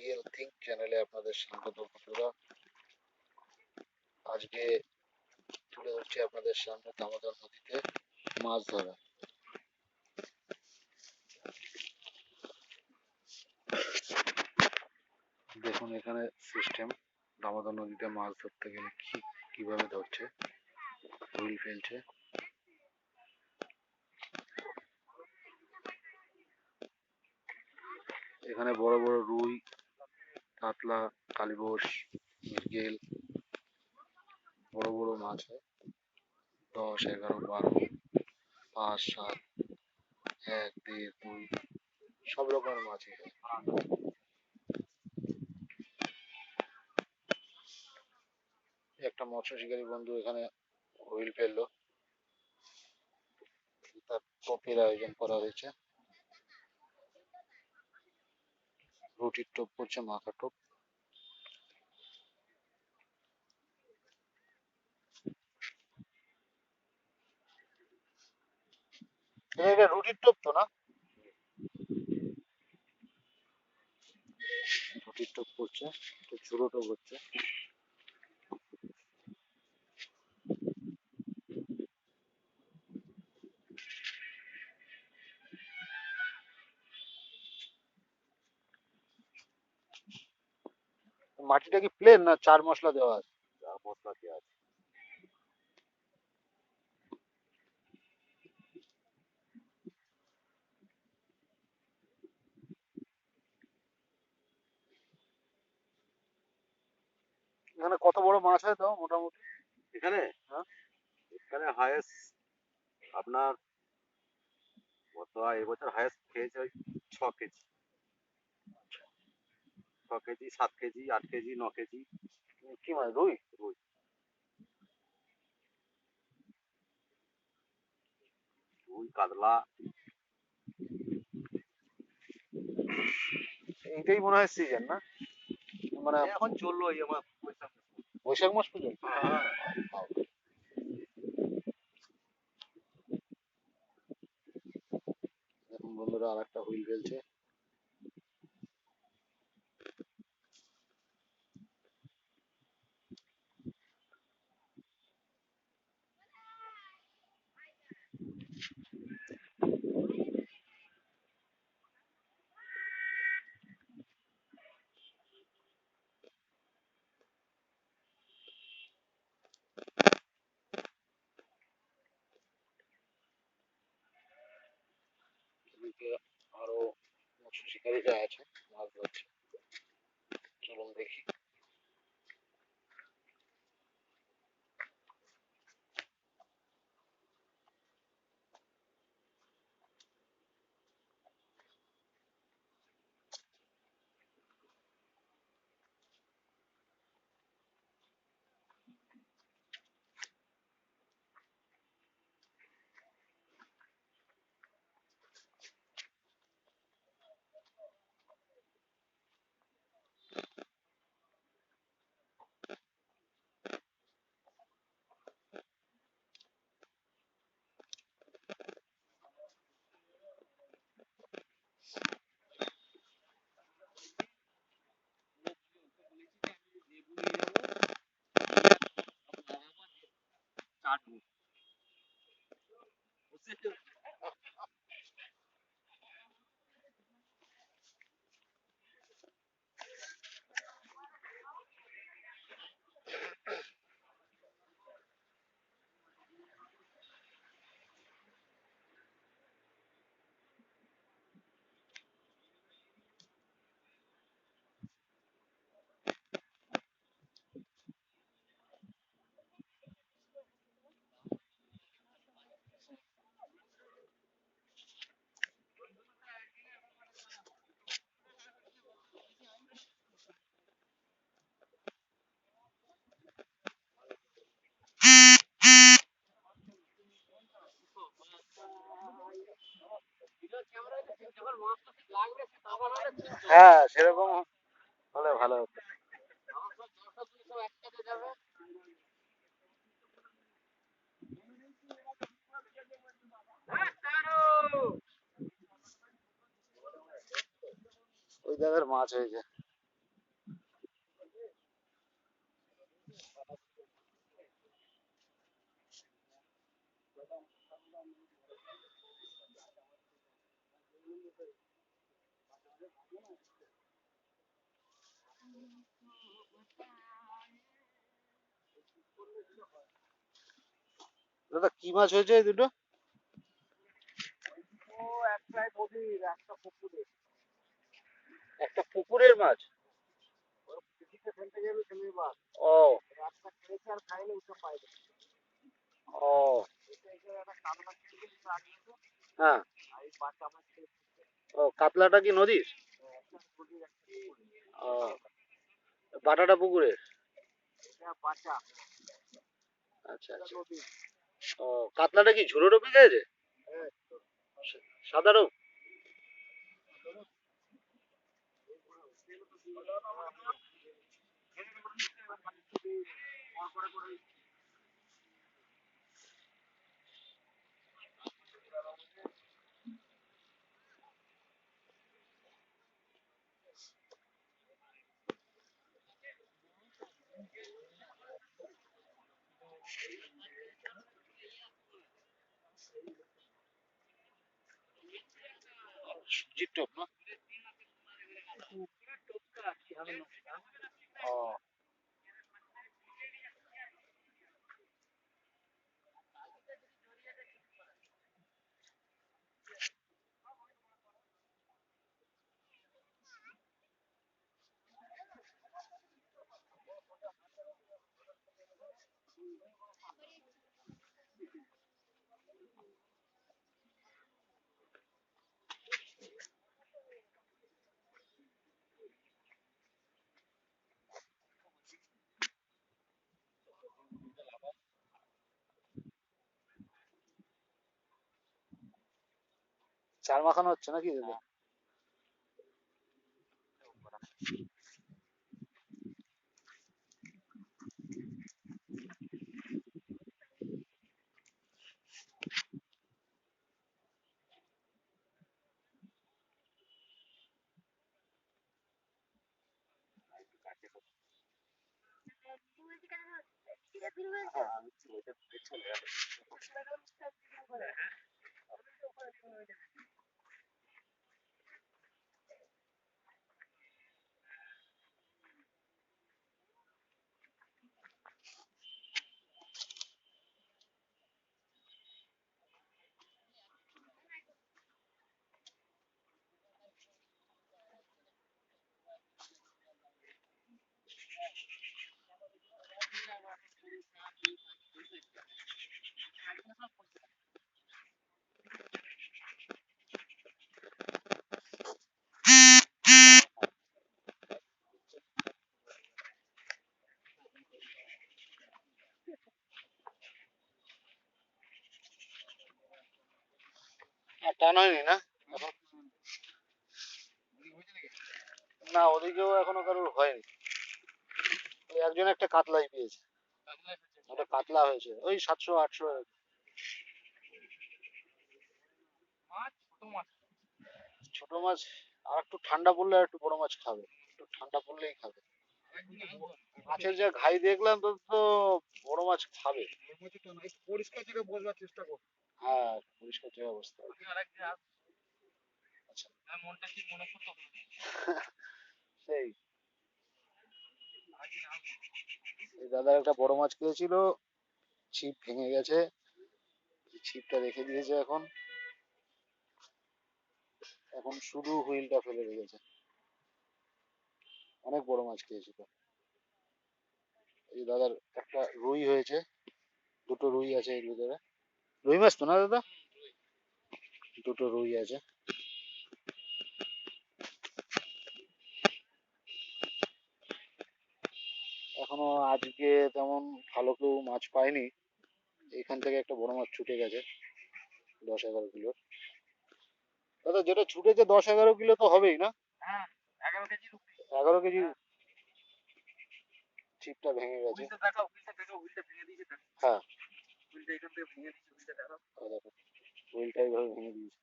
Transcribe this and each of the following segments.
Real think চ্যানেলে আপনাদের স্বাগত বন্ধুরা। আজকে তুলে ধরছি আপনাদের সামনে দামোদর নদীতে মাছ ধরা। দেখুন এখানে সিস্টেম, দামোদর নদীতে মাছ ধরতে গেলে কিভাবে ধরছে। হুইল ফেলছে, এখানে বড় বড় রুই, কাতলা, কালীবোস, মৃগেল, বড় বড় মাছ হয় 10, 11, 12, 5, 7, 1, 1.5, 2 সব রকমের মাছই হয়। একটা মৎস্য শিকারী বন্ধু এখানে হুইল ফেললো, তার টোপের আয়োজন করা হয়েছে। রুটির টোপ করছে, মাথা টোপ। এটা রুটির টোপ তো না? রুটির টোপ করছে, ছোট টোপ হচ্ছে। মাটিটা কি প্লেন না চার মশলা দেওয়া আছে? চার মশলা দেওয়া আছে। এখানে কত বড় মাছ হয় তাও মোটামুটি? এখানে এখানে হায়েস্ট আপনার এবছর হায়েস্ট খেয়েছে ওই 6 KG, 6 KG, 7 KG, 8 KG, 9 KG. কি মাছ? রুই? রুই, রুই, কাতলা। এইটাই মনে হয় সিজন না? মানে এখন চললো এই আমার বৈশাখ মাস পর্যন্ত। এখন বন্ধুরা আর একটা হুইল ফেলছে। এদিকে আরো মৎস্য শিকারীরা আছে, মাছ ধরছে। চলুন দেখি। হ্যাঁ, সেরকম হলে ভালো হতো। ওই জায়গার মাছ হয়েছে। দাদা কি মাছ হয়েছে এই দুটো? একটা পুকুরের মাছ। ও ও হ্যাঁ। ও কাতলাটা কি নদীর? ও বাটাটা পুকুরের। আচ্ছা আচ্ছা। ও কাতলাটা কি ঝুড়ো রূপে গেছে? সাদা রূপ? সবজির টপ না? ও চার মাখানো হচ্ছে নাকি দাদা? টান হয়নি না এখন? না ওদিকেও এখনো কারোর হয়নি। ওই একজন একটা কাতলাই পেয়েছে। ওটা কাতলা হয়েছে ওই 700 800। ছোট মাছ আর একটু ঠান্ডা পড়লে আর একটু বড় মাছ খাবে, একটু ঠান্ডা পড়লেই খাবে। মাছের যা ঘাই দেখলাম তো তো বড় মাছ খাবে। পরিষ্কার জায়গায় বসবার চেষ্টা কর। হ্যাঁ পরিষ্কার জায়গায় বসতে হবে। আচ্ছা সেই এই দাদার একটা বড় মাছ পেয়েছিল, ছিপ ভেঙে গেছে, ছিপটা রেখে দিয়েছে এখন। এখন শুধু হুইলটা ফেলে রেখেছে। অনেক বড় মাছ খেয়েছিল। এই দাদার একটা রুই হয়েছে, দুটো রুই আছে এর ভিতরে। রুই মাছ তো না দাদা? দুটো রুই আছে। এখনো আজকে তেমন ভালো কেউ মাছ পায়নি। এখান থেকে একটা বড় মাছ ছুটে গেছে 10 11 কিলো। দাদা যেটা ছুটেছে 10 11 কিলো তো হবেই না? 11 কেজি। ছিপটা ভেঙে গেছে। হ্যাঁ ওই দেখো, হুইলটা এইভাবে ভেঙে দিয়েছে।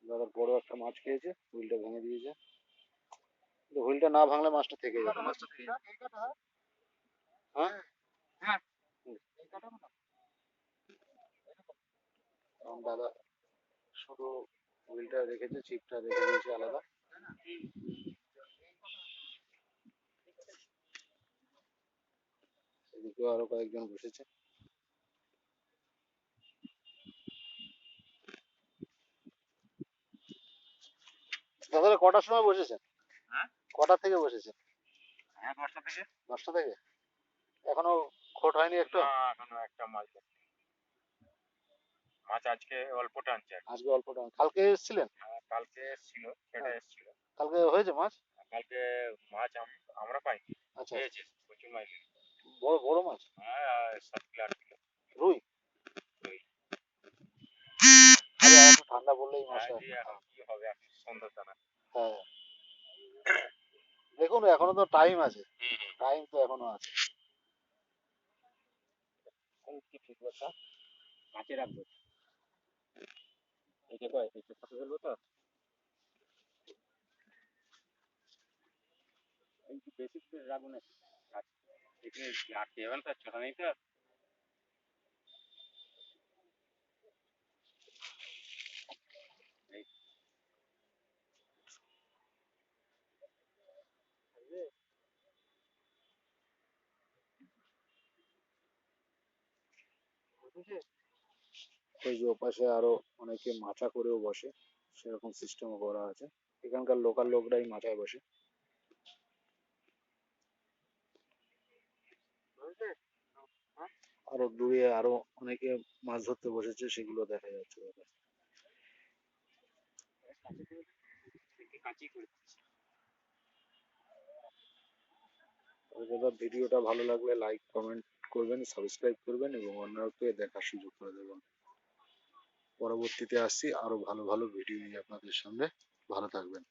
দাদা বড় একটা মাছ খেয়েছে, হুইলটা ভেঙে দিয়েছে। কিন্তু হুইলটা না ভাঙলে মাছটা থেকে যেত। হ্যাঁ হুম, কারণ দাদা শুধু হুইলটা রেখেছে, চিপটা রেখে দিয়েছে আলাদা। এদিকেও আরো কয়েকজন বসেছে। দাদা কটার সময় বসেছেন? হ্যাঁ, কটা থেকে বসেছেন? হ্যাঁ, 10টা থেকে। 10টা থেকে? এখনো খোট হয়নি একটু? না, এখনো একটা মাছ নেই। মাছ আজকে অল্প টানছে আর কি। আজকে অল্পটা, কালকে এসেছিলেন? কালকে এসছিল, সেটা হ্যাঁ, এসছিল। কালকে হয়েছে মাছ? কালকে মাছ আমরা পাইনি, আচ্ছা, পেয়েছে প্রচুর মাছ। বড় বড় মাছ? হ্যাঁ, 7 কিলো 8 কিলো। রুই? রুই। আরে এখন ঠান্ডা পড়লেই মাছ হ্যাঁ, হয়। জি, এখন কি হবে, এখন সন্ধ্যা দানা। হ্যাঁ, দেখুন এখনো তো টাইম আছে, হুম, হুম। টাইম তো এখনো আছে। কি ঠিক কথা, কাছে রাখবো। এই যে কয় এই যে সাথে ফেলবো তো, এই যে বেশি করে রাখবো না। আচ্ছা, এখানে আটকে যাবেন তো, ছোট নেই তো। এই ওই যে ওপাশে আরো অনেকে মাচা করেও বসে, সেরকম সিস্টেমও করা আছে। এখানকার লোকাল লোকরাই মাচায় বসে। বুঝলে? হ্যাঁ, আরো দূরে আরো অনেকে মাছ ধরতে বসেছে, সেগুলো দেখা যাচ্ছে দাদা। কাছে করে দেখি, কাছেই করে দিচ্ছি। তবে দাদা ভিডিওটা ভালো লাগলে লাইক কমেন্ট করবেন, সাবস্ক্রাইব করবেন এবং অন্যকে দেখার সুযোগ করে দেবেন। পরবর্তীতে আসছি আরো ভালো ভালো ভিডিও নিয়ে আপনাদের সামনে। ভালো থাকবেন।